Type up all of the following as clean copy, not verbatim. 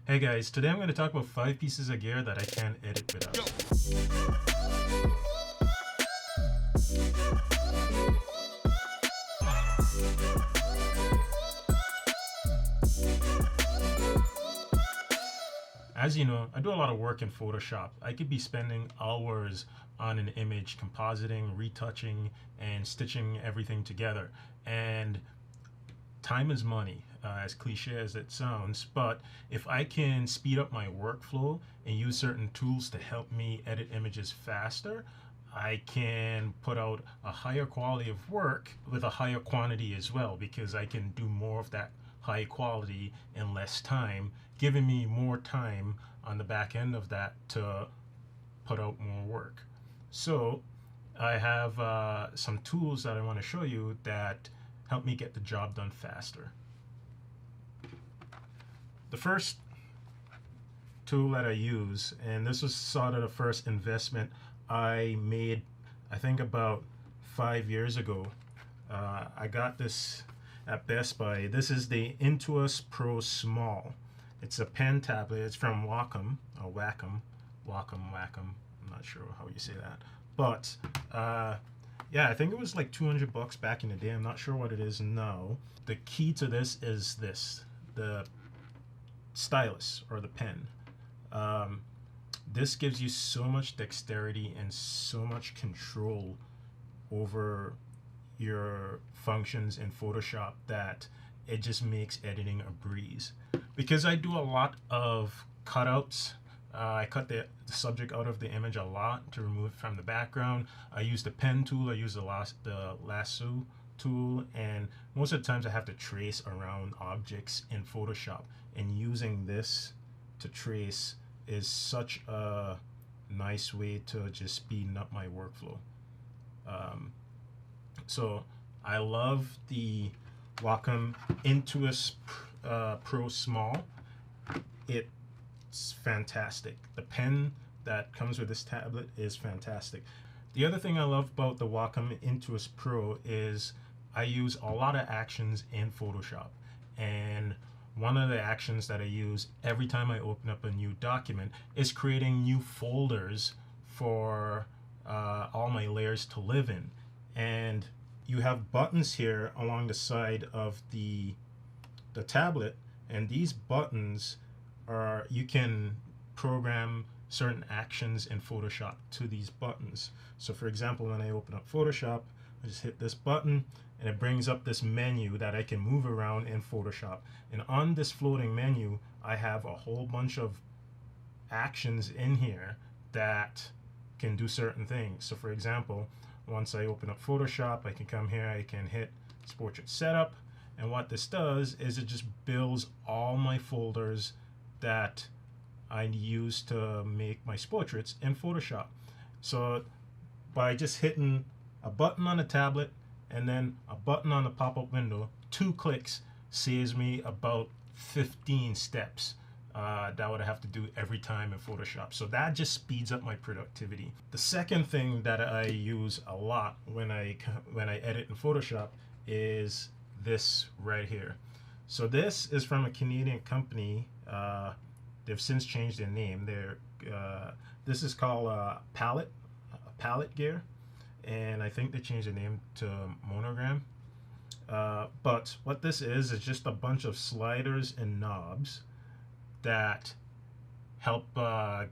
Hey guys, today I'm going to talk about 5 pieces of gear that I can't edit without. As you know, I do a lot of work in Photoshop. I could be spending hours on an image, compositing, retouching, and stitching everything together. And time is money, as cliche as it sounds, but if I can speed up my workflow and use certain tools to help me edit images faster, I can put out a higher quality of work with a higher quantity as well, because I can do more of that high quality in less time, giving me more time on the back end of that to put out more work. So I have some tools that I want to show you that help me get the job done faster. The first tool that I use, and this was sort of the first investment I made, I think about 5 years ago. I got this at Best Buy. This is the Intuos Pro Small. It's a pen tablet. It's from Wacom, or Wacom. I'm not sure how you say that. But yeah, I think it was like $200 back in the day. I'm not sure what it is now. The key to this is the stylus or the pen. This gives you so much dexterity and so much control over your functions in Photoshop that it just makes editing a breeze. Because I do a lot of cutouts, I cut the subject out of the image a lot to remove it from the background. I use the pen tool, I use the lasso tool, and most of the times I have to trace around objects in Photoshop. And using this to trace is such a nice way to just speeding up my workflow. So I love the Wacom Intuos Pro Small. It's fantastic. The pen that comes with this tablet is fantastic. The other thing I love about the Wacom Intuos Pro is I use a lot of actions in Photoshop. And one of the actions that I use every time I open up a new document is creating new folders for all my layers to live in. And you have buttons here along the side of the tablet, and these buttons are, you can program certain actions in Photoshop to these buttons. So for example, when I open up Photoshop, I just hit this button and it brings up this menu that I can move around in Photoshop. And on this floating menu, I have a whole bunch of actions in here that can do certain things. So for example, once I open up Photoshop, I can come here, I can hit Portrait Setup, and what this does is it just builds all my folders that I use to make my portraits in Photoshop. So by just hitting a button on the tablet and then a button on the pop-up window, 2 clicks saves me about 15 steps that I would have to do every time in Photoshop. So that just speeds up my productivity. The second thing that I use a lot when I edit in Photoshop is this right here. So this is from a Canadian company. They've since changed their name. This is called Pallet Gear, and I think they changed the name to Monogram. But what this is just a bunch of sliders and knobs that help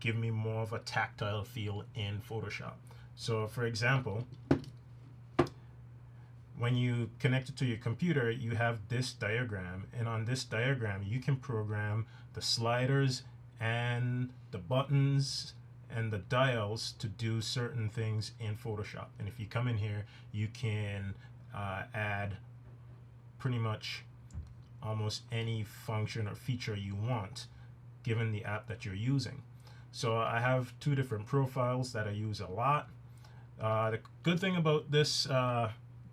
give me more of a tactile feel in Photoshop. So for example, when you connect it to your computer, you have this diagram, and on this diagram you can program the sliders and the buttons and the dials to do certain things in Photoshop. And if you come in here, you can add pretty much almost any function or feature you want given the app that you're using. So I have 2 different profiles that I use a lot. The good thing about this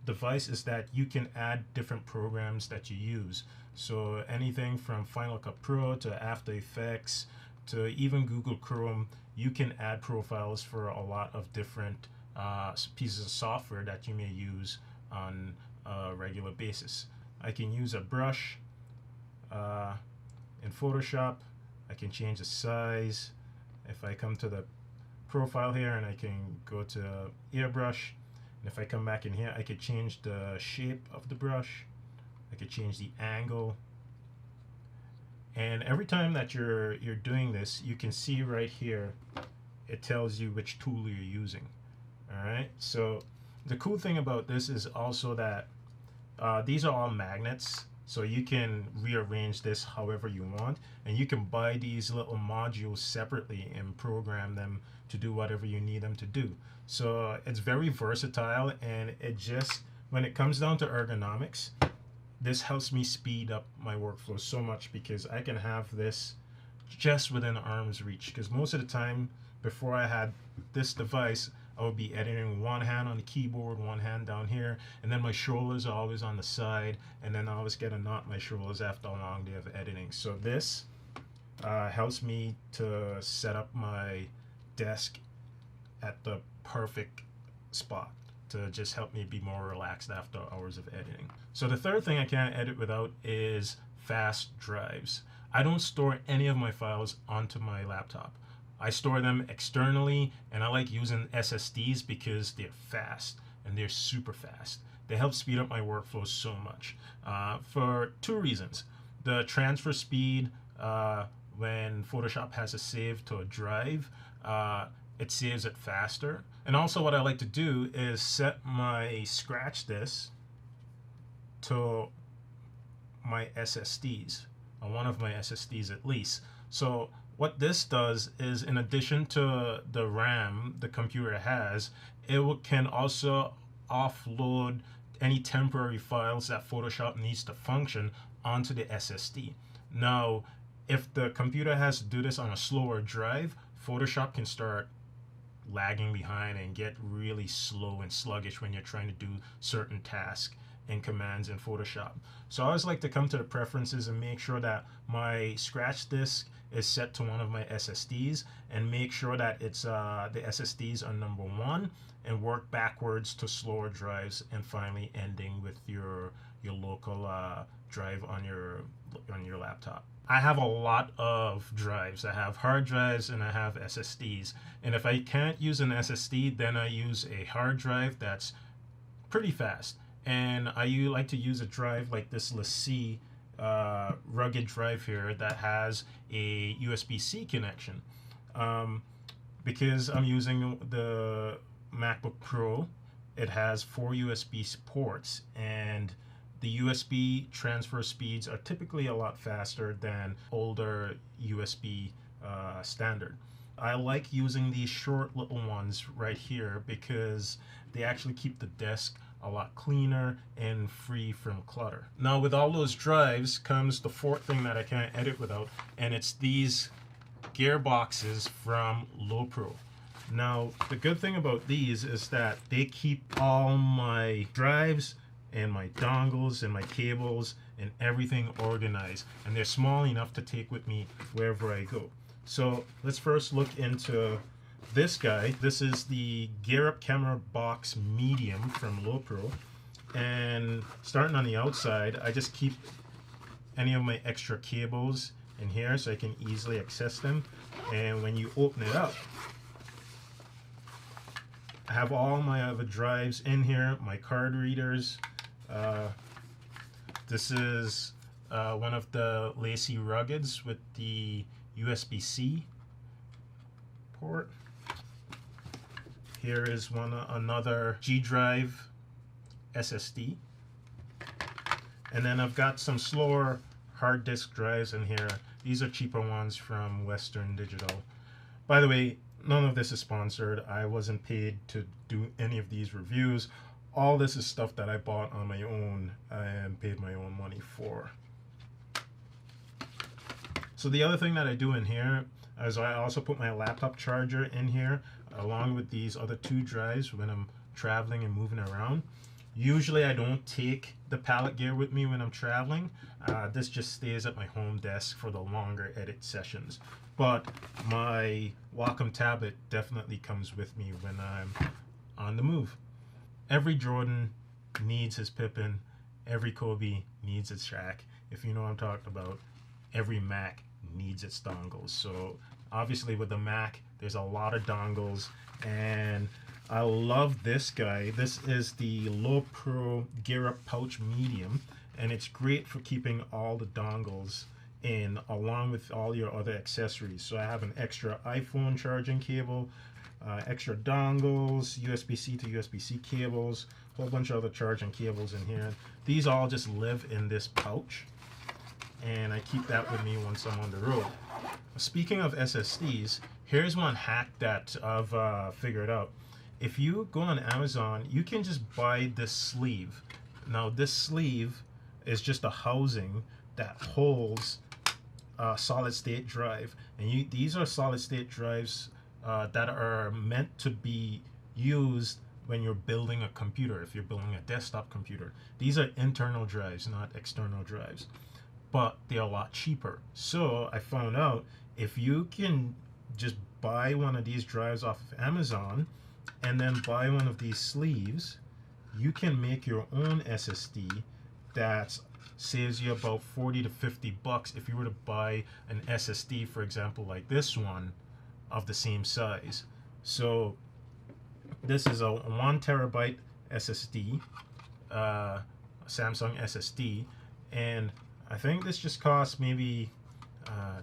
device is that you can add different programs that you use. So anything from Final Cut Pro to After Effects to even Google Chrome, you can add profiles for a lot of different pieces of software that you may use on a regular basis. I can use a brush in Photoshop. I can change the size. If I come to the profile here and I can go to airbrush, and if I come back in here, I could change the shape of the brush. I could change the angle. And every time that you're doing this, you can see right here, it tells you which tool you're using. All right. So the cool thing about this is also that these are all magnets, so you can rearrange this however you want, and you can buy these little modules separately and program them to do whatever you need them to do. So it's very versatile, and it just, when it comes down to ergonomics, this helps me speed up my workflow so much, because I can have this just within arm's reach. Because most of the time before I had this device, I would be editing one hand on the keyboard, one hand down here, and then my shoulders are always on the side, and then I always get a knot in my shoulders after a long day of editing. So this helps me to set up my desk at the perfect spot to just help me be more relaxed after hours of editing. So the third thing I can't edit without is fast drives. I don't store any of my files onto my laptop. I store them externally, and I like using SSDs because they're fast, and they're super fast. They help speed up my workflow so much for two reasons. The transfer speed, when Photoshop has a save to a drive, it saves it faster. And also what I like to do is set my scratch disk to my SSDs, on one of my SSDs at least. So what this does is, in addition to the RAM the computer has, it can also offload any temporary files that Photoshop needs to function onto the SSD. Now, if the computer has to do this on a slower drive, Photoshop can start lagging behind and get really slow and sluggish when you're trying to do certain tasks and commands in Photoshop. So I always like to come to the preferences and make sure that my scratch disk is set to one of my SSDs, and make sure that it's the SSDs are number one, and work backwards to slower drives, and finally ending with your local drive on your laptop. I have a lot of drives. I have hard drives and I have SSDs. And if I can't use an SSD, then I use a hard drive that's pretty fast. And I like to use a drive like this LaCie rugged drive here that has a USB-C connection. Because I'm using the MacBook Pro, it has 4 USB ports, and the USB transfer speeds are typically a lot faster than older USB standard. I like using these short little ones right here because they actually keep the desk a lot cleaner and free from clutter. Now, with all those drives comes the fourth thing that I can't edit without, and it's these gearboxes from Lowepro. Now, the good thing about these is that they keep all my drives and my dongles and my cables and everything organized, and they're small enough to take with me wherever I go. So let's first look into this guy. This is the Gear Up Camera Box Medium from Lowepro, and starting on the outside, I just keep any of my extra cables in here so I can easily access them. And when you open it up, I have all my other drives in here, my card readers. This is one of the LaCie Ruggeds with the USB-C port. Here is another G drive SSD. And then I've got some slower hard disk drives in here. These are cheaper ones from Western Digital. By the way, none of this is sponsored. I wasn't paid to do any of these reviews. All this is stuff that I bought on my own and paid my own money for. So the other thing that I do in here is I also put my laptop charger in here along with these other 2 drives when I'm traveling and moving around. Usually I don't take the Pallet Gear with me when I'm traveling. This just stays at my home desk for the longer edit sessions. But my Wacom tablet definitely comes with me when I'm on the move. Every Jordan needs his Pippin. Every Kobe needs his Shaq. If you know what I'm talking about, every Mac needs its dongles. So obviously with the Mac, there's a lot of dongles, and I love this guy. This is the Low Pro Gear Up Pouch Medium, and it's great for keeping all the dongles in along with all your other accessories. So I have an extra iPhone charging cable, extra dongles, USB-C to USB-C cables, a whole bunch of other charging cables in here. These all just live in this pouch, and I keep that with me once I'm on the road. Speaking of SSDs, here's one hack that I've figured out. If you go on Amazon, you can just buy this sleeve. Now this sleeve is just a housing that holds a solid state drive, and these are solid state drives that are meant to be used when you're building a computer. If you're building a desktop computer, these are internal drives, not external drives, but they're a lot cheaper. So I found out if you can just buy one of these drives off of Amazon and then buy one of these sleeves, you can make your own SSD that saves you about 40 to 50 bucks if you were to buy an SSD, for example, like this one of the same size. So this is a 1 terabyte SSD, Samsung SSD, and I think this just cost maybe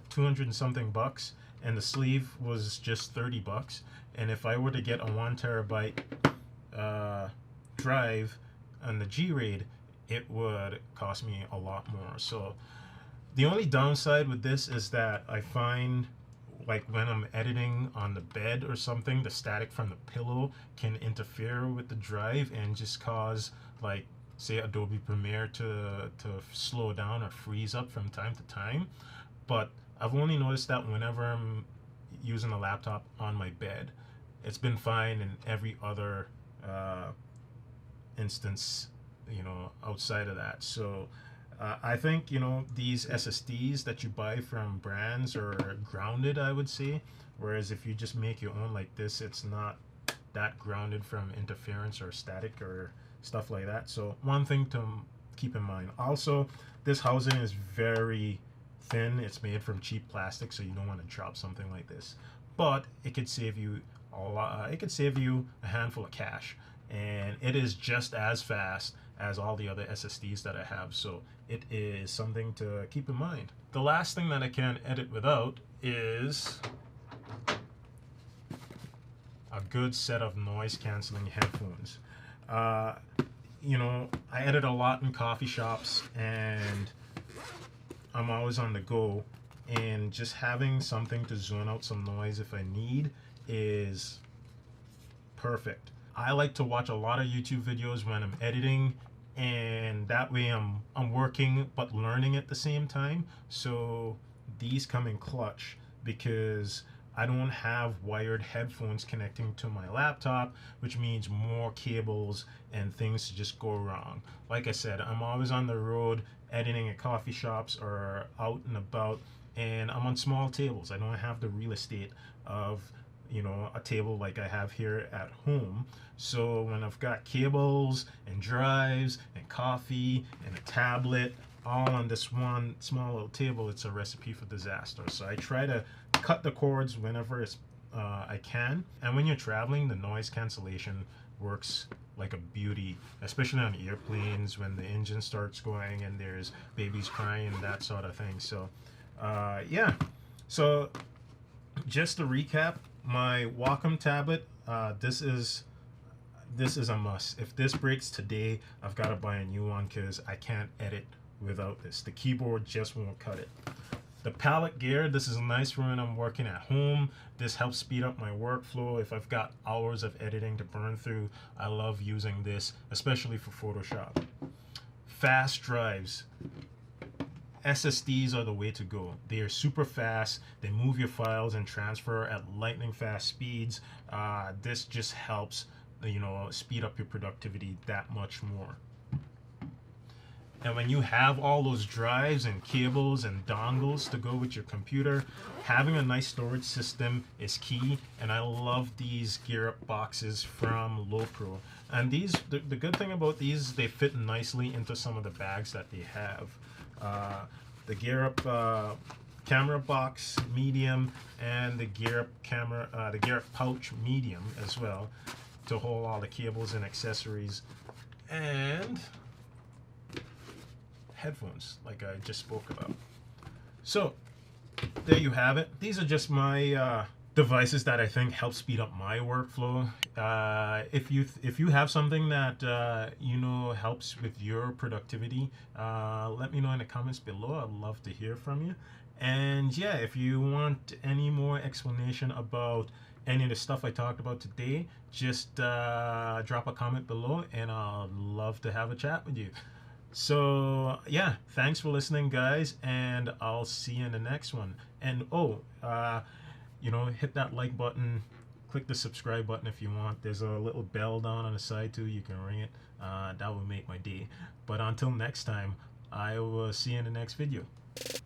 200 and something bucks, and the sleeve was just 30 bucks. And if I were to get a 1 terabyte drive on the G-RAID, it would cost me a lot more. So the only downside with this is that I find, like, when I'm editing on the bed or something, the static from the pillow can interfere with the drive and just cause, like, say Adobe Premiere to slow down or freeze up from time to time. But I've only noticed that whenever I'm using a laptop on my bed. It's been fine in every other instance, outside of that. So I think, these SSDs that you buy from brands are grounded, I would say. Whereas if you just make your own like this, it's not that grounded from interference or static or stuff like that. So one thing to keep in mind. Also, this housing is very thin. It's made from cheap plastic, so you don't want to drop something like this. But it could save you a lot. It could save you a handful of cash, and it is just as fast as all the other SSDs that I have. So it is something to keep in mind. The last thing that I can't edit without is a good set of noise canceling headphones. I edit a lot in coffee shops, and I'm always on the go, and just having something to zone out some noise if I need is perfect. I like to watch a lot of YouTube videos when I'm editing, and that way I'm working but learning at the same time. So these come in clutch because I don't have wired headphones connecting to my laptop, which means more cables and things to just go wrong. Like I said, I'm always on the road editing at coffee shops or out and about, and I'm on small tables. I don't have the real estate of a table like I have here at home. So when I've got cables and drives and coffee and a tablet all on this one small little table, it's a recipe for disaster. So I try to cut the cords whenever I can. And when you're traveling, the noise cancellation works like a beauty, especially on airplanes when the engine starts going and there's babies crying and that sort of thing. So yeah, so just to recap, my Wacom tablet, this is a must. If this breaks today, I've got to buy a new one because I can't edit without this. The keyboard just won't cut it. The Pallet Gear, this is nice for when I'm working at home. This helps speed up my workflow. If I've got hours of editing to burn through, I love using this, especially for Photoshop. Fast drives. SSDs are the way to go. They are super fast. They move your files and transfer at lightning fast speeds. This just helps, speed up your productivity that much more. And when you have all those drives and cables and dongles to go with your computer, having a nice storage system is key. And I love these Gear Up boxes from Low Pro. And these, the good thing about these is they fit nicely into some of the bags that they have. The Gear Up camera box medium, and the gear pouch medium as well, to hold all the cables and accessories, and headphones like I just spoke about. So there you have it. These are just my devices that I think help speed up my workflow. If you have something that you know helps with your productivity, let me know in the comments below. I'd love to hear from you. And yeah, if you want any more explanation about any of the stuff I talked about today, just drop a comment below, and I'd love to have a chat with you. So yeah, thanks for listening, guys, and I'll see you in the next one. And you know, hit that like button, click the subscribe button if you want. There's a little bell down on the side too, you can ring it. That would make my day. But until next time, I will see you in the next video.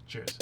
Cheers.